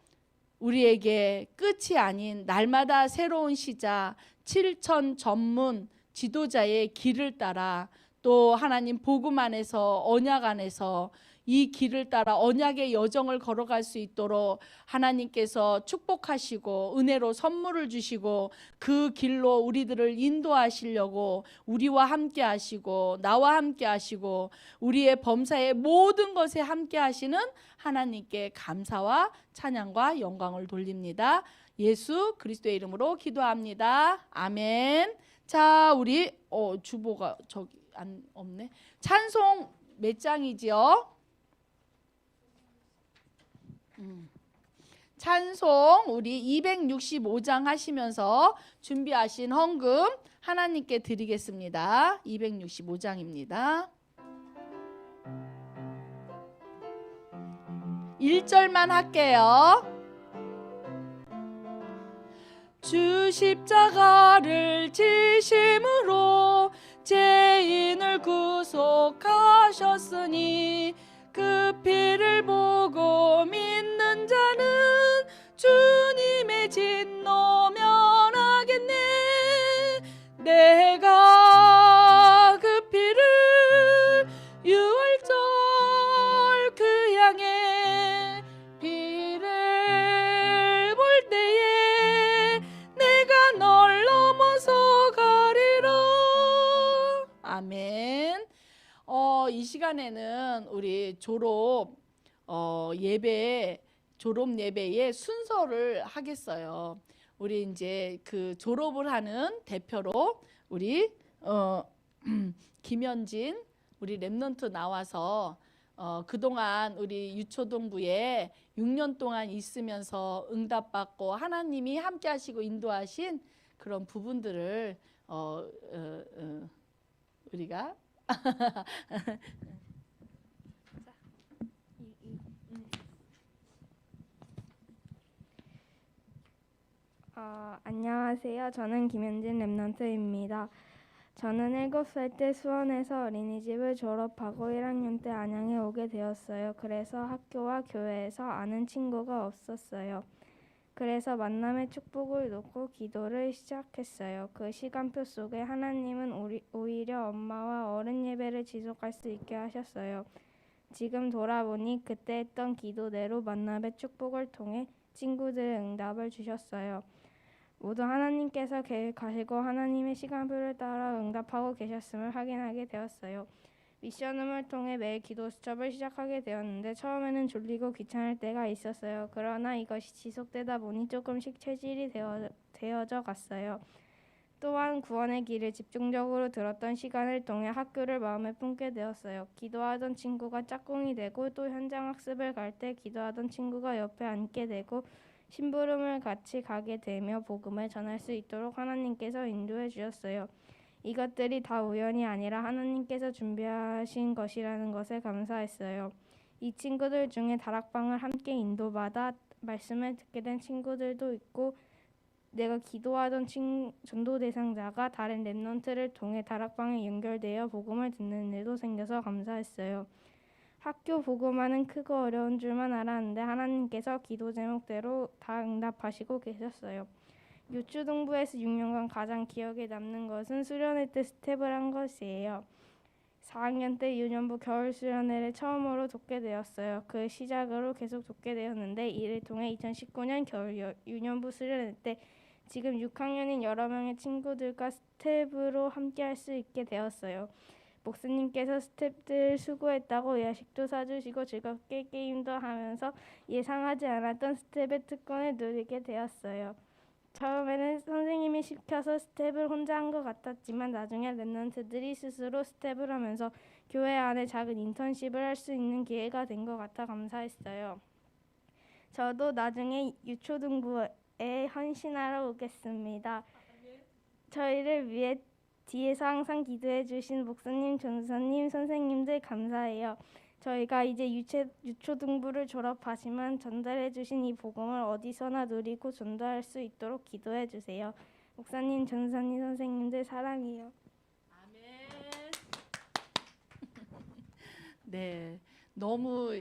우리에게 끝이 아닌 날마다 새로운 시작 7천 전문 지도자의 길을 따라 또 하나님 복음 안에서 언약 안에서 이 길을 따라 언약의 여정을 걸어갈 수 있도록 하나님께서 축복하시고 은혜로 선물을 주시고 그 길로 우리들을 인도하시려고 우리와 함께 하시고 나와 함께 하시고 우리의 범사의 모든 것에 함께 하시는 하나님께 감사와 찬양과 영광을 돌립니다. 예수 그리스도의 이름으로 기도합니다. 아멘. 자, 우리 주보가 저기 없네. 찬송 몇 장이지요? 찬송 우리 265장 하시면서 준비하신 헌금 하나님께 드리겠습니다. 265장입니다. 1절만 할게요. 주 십자가를 지심으로 죄인을 구속하셨으니 그 피를 보고 믿는 자는 주님의 진노 면하겠네. 내가 그 피를 유월절 그 향해 피를 볼 때에 내가 널 넘어서 가리라. 아멘. 이 시간에는 우리 졸업 예배의 순서를 하겠어요. 우리 이제 그 졸업을 하는 대표로 우리 김현진 우리 랩런트 나와서 그동안 우리 유초동부에 6년 동안 있으면서 응답받고 하나님이 함께 하시고 인도하신 그런 부분들을 우리가 안녕하세요. 저는 김현진 랩런트입니다. 저는 7살 때 수원에서 어린이집을 졸업하고 1학년 때 안양에 오게 되었어요. 그래서 학교와 교회에서 아는 친구가 없었어요. 그래서 만남의 축복을 놓고 기도를 시작했어요. 그 시간표 속에 하나님은 오히려 엄마와 어른 예배를 지속할 수 있게 하셨어요. 지금 돌아보니 그때 했던 기도대로 만남의 축복을 통해 친구들의 응답을 주셨어요. 모두 하나님께서 계획하시고 하나님의 시간표를 따라 응답하고 계셨음을 확인하게 되었어요. 미션홈을 통해 매일 기도 수첩을 시작하게 되었는데 처음에는 졸리고 귀찮을 때가 있었어요. 그러나 이것이 지속되다 보니 조금씩 체질이 되어져 갔어요. 또한 구원의 길을 집중적으로 들었던 시간을 통해 학교를 마음에 품게 되었어요. 기도하던 친구가 짝꿍이 되고 또 현장 학습을 갈 때 기도하던 친구가 옆에 앉게 되고 심부름을 같이 가게 되며 복음을 전할 수 있도록 하나님께서 인도해 주셨어요. 이것들이 다 우연이 아니라 하나님께서 준비하신 것이라는 것에 감사했어요. 이 친구들 중에 다락방을 함께 인도받아 말씀을 듣게 된 친구들도 있고 내가 기도하던 전도 대상자가 다른 랩넌트를 통해 다락방에 연결되어 복음을 듣는 일도 생겨서 감사했어요. 학교 복음화는 크고 어려운 줄만 알았는데 하나님께서 기도 제목대로 다 응답하시고 계셨어요. 유초등부에서 6년간 가장 기억에 남는 것은 수련회 때 스텝을 한 것이에요. 4학년 때 유년부 겨울 수련회를 처음으로 돕게 되었어요. 그 시작으로 계속 돕게 되었는데 이를 통해 2019년 겨울 유년부 수련회 때 지금 6학년인 여러 명의 친구들과 스텝으로 함께 할 수 있게 되었어요. 목사님께서 스텝들 수고했다고 야식도 사주시고 즐겁게 게임도 하면서 예상하지 않았던 스텝의 특권을 누리게 되었어요. 처음에는 선생님이 시켜서 스텝을 혼자 한 것 같았지만 나중에 랩런트들이 스스로 스텝을 하면서 교회 안에 작은 인턴십을 할 수 있는 기회가 된 것 같아 감사했어요. 저도 나중에 유초등부에 헌신하러 오겠습니다. 저희를 위해 뒤에서 항상 기도해 주신 목사님, 전사님, 선생님들 감사해요. 저희가 이제 유초등부를 졸업하시면 전달해 주신 이 복음을 어디서나 누리고 전달할 수 있도록 기도해 주세요. 목사님, 전사님, 선생님들 사랑해요. 아멘. 네, 너무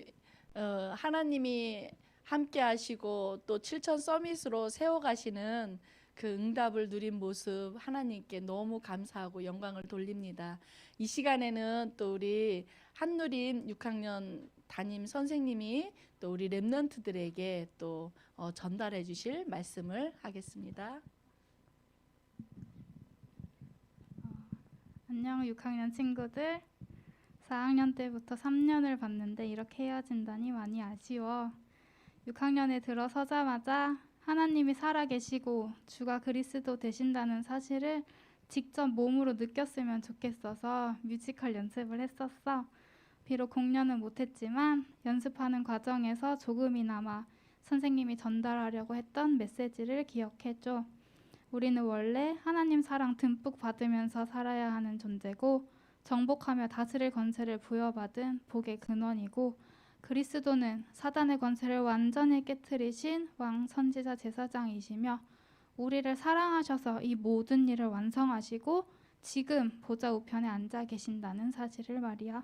하나님이 함께 하시고 또 7천 서밋으로 세워가시는 그 응답을 누린 모습 하나님께 너무 감사하고 영광을 돌립니다. 이 시간에는 또 우리 한누림 6학년 담임 선생님이 또 우리 랩런트들에게 또 전달해 주실 말씀을 하겠습니다. 안녕 6학년 친구들. 4학년 때부터 3년을 봤는데 이렇게 헤어진다니 많이 아쉬워. 6학년에 들어서자마자 하나님이 살아계시고 주가 그리스도 되신다는 사실을 직접 몸으로 느꼈으면 좋겠어서 뮤지컬 연습을 했었어. 비록 공연은 못했지만 연습하는 과정에서 조금이나마 선생님이 전달하려고 했던 메시지를 기억해줘. 우리는 원래 하나님 사랑 듬뿍 받으면서 살아야 하는 존재고 정복하며 다스릴 권세를 부여받은 복의 근원이고 그리스도는 사단의 권세를 완전히 깨트리신 왕 선지자 제사장이시며 우리를 사랑하셔서 이 모든 일을 완성하시고 지금 보좌 우편에 앉아 계신다는 사실을 말이야.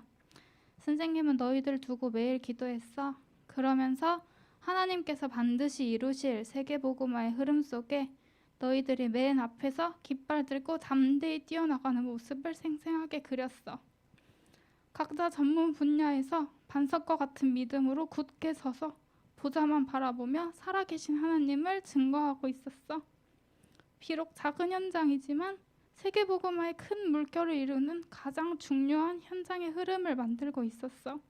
선생님은 너희들 두고 매일 기도했어. 그러면서 하나님께서 반드시 이루실 세계복음화의 흐름 속에 너희들이 맨 앞에서 깃발 들고 담대히 뛰어나가는 모습을 생생하게 그렸어. 각자 전문 분야에서 반석과 같은 믿음으로 굳게 서서 보좌만 바라보며 살아계신 하나님을 증거하고 있었어. 비록 작은 현장이지만 세계복음화의 큰 물결을 이루는 가장 중요한 현장의 흐름을 만들고 있었어.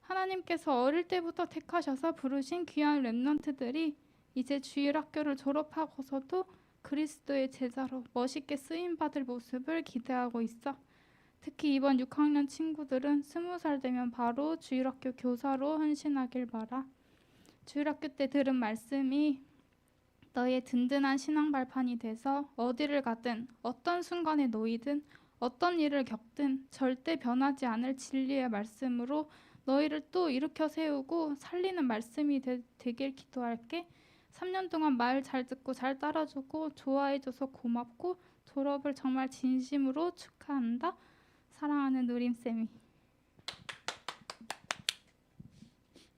하나님께서 어릴 때부터 택하셔서 부르신 귀한 랩런트들이 이제 주일학교를 졸업하고서도 그리스도의 제자로 멋있게 쓰임받을 모습을 기대하고 있어. 특히 이번 6학년 친구들은 20살 되면 바로 주일학교 교사로 헌신하길 바라. 주일학교 때 들은 말씀이 너의 든든한 신앙 발판이 돼서 어디를 가든 어떤 순간에 놓이든 어떤 일을 겪든 절대 변하지 않을 진리의 말씀으로 너희를 또 일으켜 세우고 살리는 말씀이 되길 기도할게. 3년 동안 말 잘 듣고 잘 따라주고 좋아해줘서 고맙고 졸업을 정말 진심으로 축하한다. 사랑하는 누림쌤이.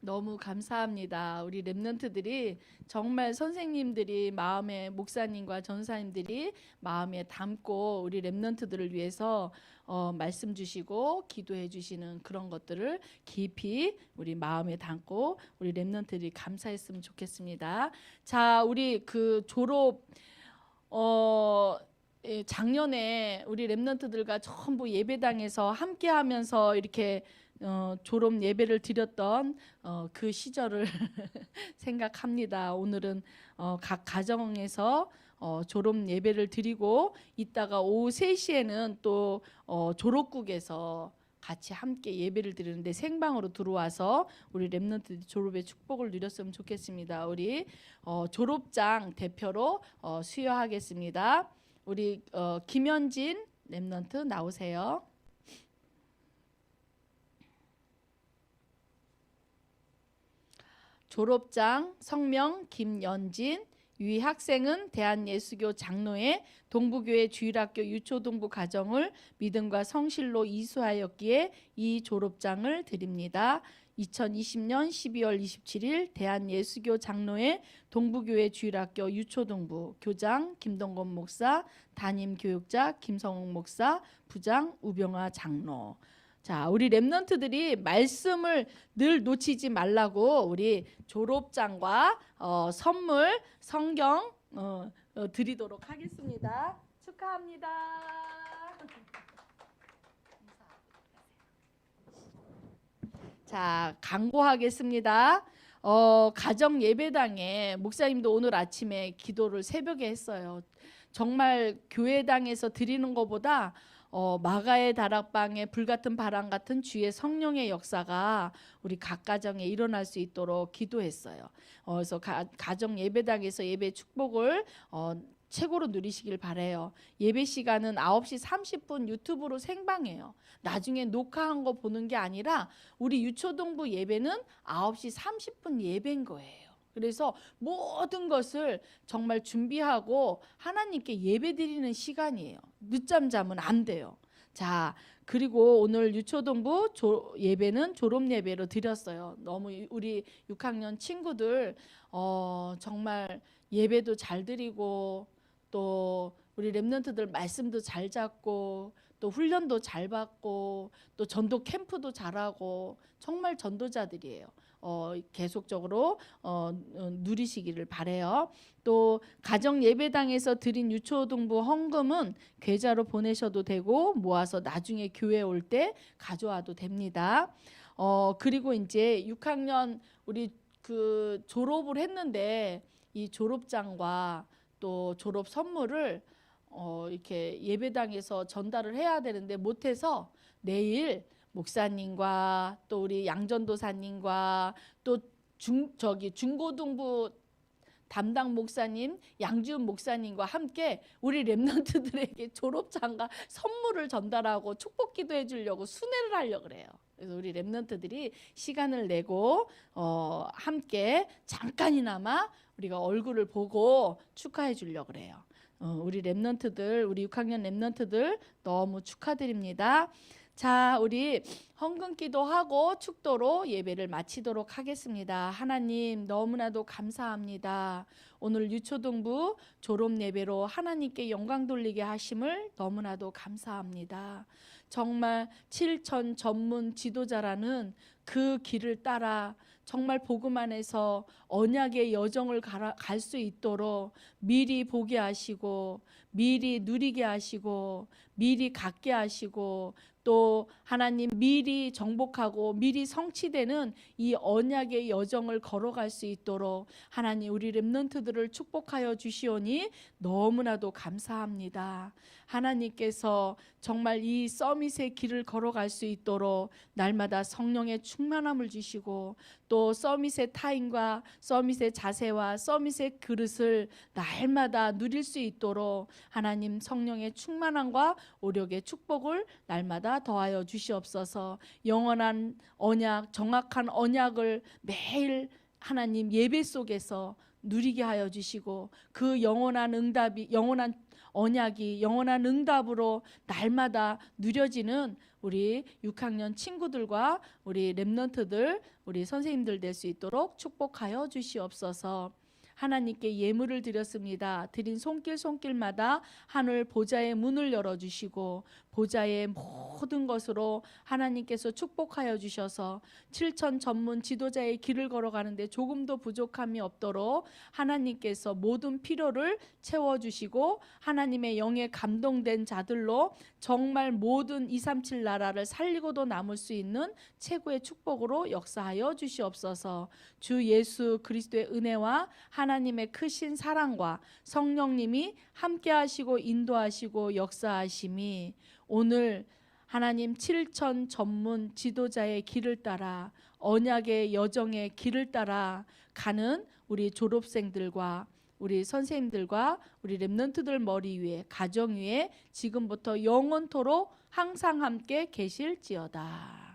너무 감사합니다. 우리 랩런트들이 정말 선생님들이 마음에 목사님과 전사님들이 마음에 담고 우리 랩런트들을 위해서 말씀 주시고 기도해 주시는 그런 것들을 깊이 우리 마음에 담고 우리 랩런트들이 감사했으면 좋겠습니다. 자, 우리 그 졸업 작년에 우리 랩런트들과 전부 예배당에서 함께하면서 이렇게 졸업 예배를 드렸던 그 시절을 생각합니다. 오늘은 각 가정에서 졸업 예배를 드리고 이따가 오후 3시에는 또 졸업국에서 같이 함께 예배를 드리는데 생방으로 들어와서 우리 랩런트들이 졸업의 축복을 누렸으면 좋겠습니다. 우리 졸업장 대표로 수여하겠습니다. 우리 김현진 랩런트 나오세요. 졸업장 성명 김연진, 이 학생은 대한예수교 장로회 동부교회 주일학교 유초동부 가정을 믿음과 성실로 이수하였기에 이 졸업장을 드립니다. 2020년 12월 27일 대한예수교 장로회 동부교회 주일학교 유초동부 교장 김동건 목사, 담임 교육자 김성욱 목사, 부장 우병아 장로. 자, 우리 랩런트들이 말씀을 늘 놓치지 말라고 우리 졸업장과 선물 성경 드리도록 하겠습니다. 축하합니다. 자, 강구하겠습니다. 가정 예배당에 목사님도 오늘 아침에 기도를 새벽에 했어요. 정말 교회당에서 드리는 것보다 마가의 다락방에 불같은 바람 같은 주의 성령의 역사가 우리 각 가정에 일어날 수 있도록 기도했어요. 그래서 가정 예배당에서 예배 축복을 최고로 누리시길 바래요. 예배 시간은 9시 30분 유튜브로 생방해요. 나중에 녹화한 거 보는 게 아니라 우리 유초동부 예배는 9시 30분 예배인 거예요. 그래서 모든 것을 정말 준비하고 하나님께 예배 드리는 시간이에요. 늦잠 자면 안 돼요. 자, 그리고 오늘 유초동부 예배는 졸업 예배로 드렸어요. 너무 우리 6학년 친구들 정말 예배도 잘 드리고 또 우리 랩런트들 말씀도 잘 잡고 또 훈련도 잘 받고 또 전도 캠프도 잘하고 정말 전도자들이에요. 계속적으로 누리시기를 바래요. 또 가정 예배당에서 드린 유초동부 헌금은 계좌로 보내셔도 되고 모아서 나중에 교회 올 때 가져와도 됩니다. 그리고 이제 6학년 우리 그 졸업을 했는데 이 졸업장과 또 졸업 선물을 이렇게 예배당에서 전달을 해야 되는데 못해서 내일 목사님과 또 우리 양전도사님과 또 중고등부 담당 목사님 양지훈 목사님과 함께 우리 랩런트들에게 졸업장과 선물을 전달하고 축복 기도해 주려고 순회를 하려고 그래요. 그래서 우리 랩런트들이 시간을 내고 함께 잠깐이나마 우리가 얼굴을 보고 축하해 주려고 그래요. 우리 랩런트들, 우리 6학년 랩런트들 너무 축하드립니다. 자, 우리 헌금 기도하고 축도로 예배를 마치도록 하겠습니다. 하나님 너무나도 감사합니다. 오늘 유초동부 졸업 예배로 하나님께 영광 돌리게 하심을 너무나도 감사합니다. 정말 7천 전문 지도자라는 그 길을 따라 정말 복음 안에서 언약의 여정을 갈 수 있도록 미리 보게 하시고 미리 누리게 하시고 미리 갖게 하시고 또 하나님 미리 정복하고 미리 성취되는 이 언약의 여정을 걸어갈 수 있도록 하나님 우리 랩런트들을 축복하여 주시오니 너무나도 감사합니다. 하나님께서 정말 이 서밋의 길을 걸어갈 수 있도록 날마다 성령의 충만함을 주시고 또 서밋의 타임과 서밋의 자세와 서밋의 그릇을 날마다 누릴 수 있도록 하나님 성령의 충만함과 오력의 축복을 날마다 더하여 주시옵소서. 영원한 언약, 정확한 언약을 매일 하나님 예배 속에서 누리게 하여 주시고 그 영원한 응답이 영원한 언약이 영원한 응답으로 날마다 누려지는 우리 6학년 친구들과 우리 랩런트들 우리 선생님들 될 수 있도록 축복하여 주시옵소서. 하나님께 예물을 드렸습니다. 드린 손길마다 하늘 보좌의 문을 열어주시고 보좌의 모든 것으로 하나님께서 축복하여 주셔서 7천 전문 지도자의 길을 걸어가는데 조금도 부족함이 없도록 하나님께서 모든 필요를 채워주시고 하나님의 영에 감동된 자들로 정말 모든 237 나라를 살리고도 남을 수 있는 최고의 축복으로 역사하여 주시옵소서. 주 예수 그리스도의 은혜와 하나님의 크신 사랑과 성령님이 함께하시고 인도하시고 역사하심이 오늘 하나님 7천 전문 지도자의 길을 따라 언약의 여정의 길을 따라 가는 우리 졸업생들과 우리 선생님들과 우리 랩런트들 머리 위에 가정 위에 지금부터 영원토록 항상 함께 계실지어다.